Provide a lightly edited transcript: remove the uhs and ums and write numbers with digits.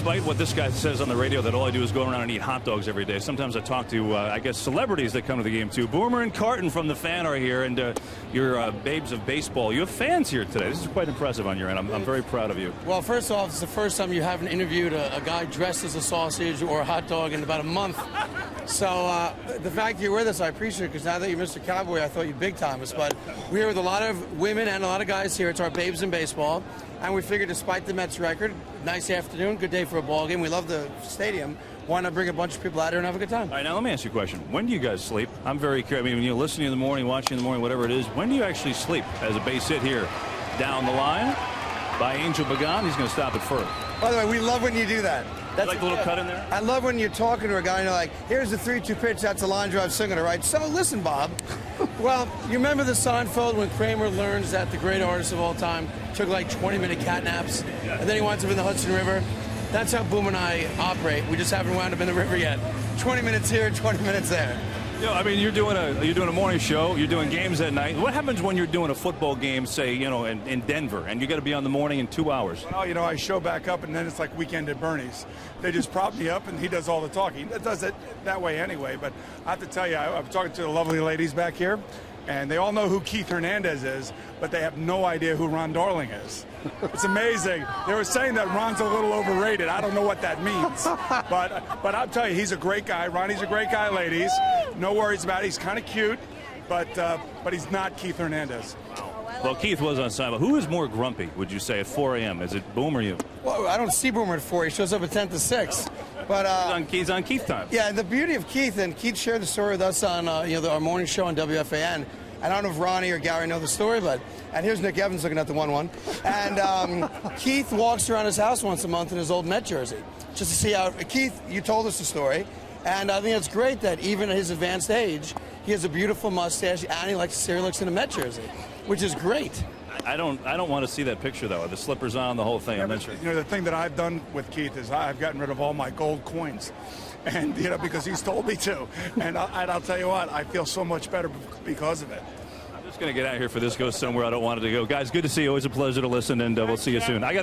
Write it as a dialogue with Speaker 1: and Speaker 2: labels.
Speaker 1: despite what this guy says on the radio that all I do is go around and eat hot dogs every day, sometimes I talk to, I guess, celebrities that come to the game too. Boomer and Carton from The Fan are here, and you're babes of baseball. You have fans here today. This is quite impressive on your end. I'm very proud of you.
Speaker 2: Well, first off, it's the first time you haven't interviewed a guy dressed as a sausage or a hot dog in about a month. So the fact you're with us, I appreciate it, because now that you're Mr. Cowboy, I thought you'd big time us. But we're here with a lot of women and a lot of guys here. It's our babes in baseball. And we figured, despite the Mets record, nice afternoon, good day for a ball game. We love the stadium. Why not bring a bunch of people out here and have a good time?
Speaker 1: All right, now let me ask you a question. When do you guys sleep? I'm very curious. I mean, when you're listening in the morning, watching in the morning, whatever it is, when do you actually sleep? As a base hit here down the line by Angel Pagan. He's going to stop it first.
Speaker 2: By the way, we love when you do that.
Speaker 1: That's like the little cut in there?
Speaker 2: I love when you're talking to a guy and you're like, here's the 3-2 pitch, that's a line drive single, right? So listen, Bob. Well, you remember the Seinfeld when Kramer learns that the great artist of all time took like 20-minute cat naps, and then he winds up in the Hudson River? That's how Boom and I operate. We just haven't wound up in the river yet. 20 minutes here, 20 minutes there.
Speaker 1: You know, I mean, you're doing a morning show. You're doing games at night. What happens when you're doing a football game, say, you know, in Denver, and you got to be on the morning in 2 hours?
Speaker 3: Well, you know, I show back up, and then it's like Weekend at Bernie's. They just prop me up, and he does all the talking. He does it that way anyway. But I have to tell you, I'm talking to the lovely ladies back here, and they all know who Keith Hernandez is, but they have no idea who Ron Darling is. It's amazing. They were saying that Ron's a little overrated. I don't know what that means. But I'll tell you, he's a great guy. Ronnie's a great guy, ladies. No worries about it. He's kind of cute, but he's not Keith Hernandez.
Speaker 1: Well, Keith was on Simon. Who is more grumpy, would you say, at 4 a.m.? Is it Boom or you?
Speaker 2: Well, I don't see Boomer at 4. He shows up at 10 to 6. But
Speaker 1: he's on Keith time.
Speaker 2: Yeah, the beauty of Keith, and Keith shared the story with us on our morning show on WFAN. I don't know if Ronnie or Gary know the story, and here's Nick Evans looking at the 1-1. And Keith walks around his house once a month in his old Met jersey, just to see how. Keith, you told us the story, and I think it's great that even at his advanced age, he has a beautiful mustache, and he looks in a Met jersey, which is great.
Speaker 1: I don't want to see that picture, though. The slippers on, the whole thing.
Speaker 3: Yeah,
Speaker 1: I'm not sure.
Speaker 3: You know, the thing that I've done with Keith is I've gotten rid of all my gold coins. And, you know, because he's told me to. And I'll tell you what, I feel so much better because of it.
Speaker 1: I'm just going to get out of here for this goes somewhere I don't want it to go. Guys, good to see you. Always a pleasure to listen, and we'll see you soon. I got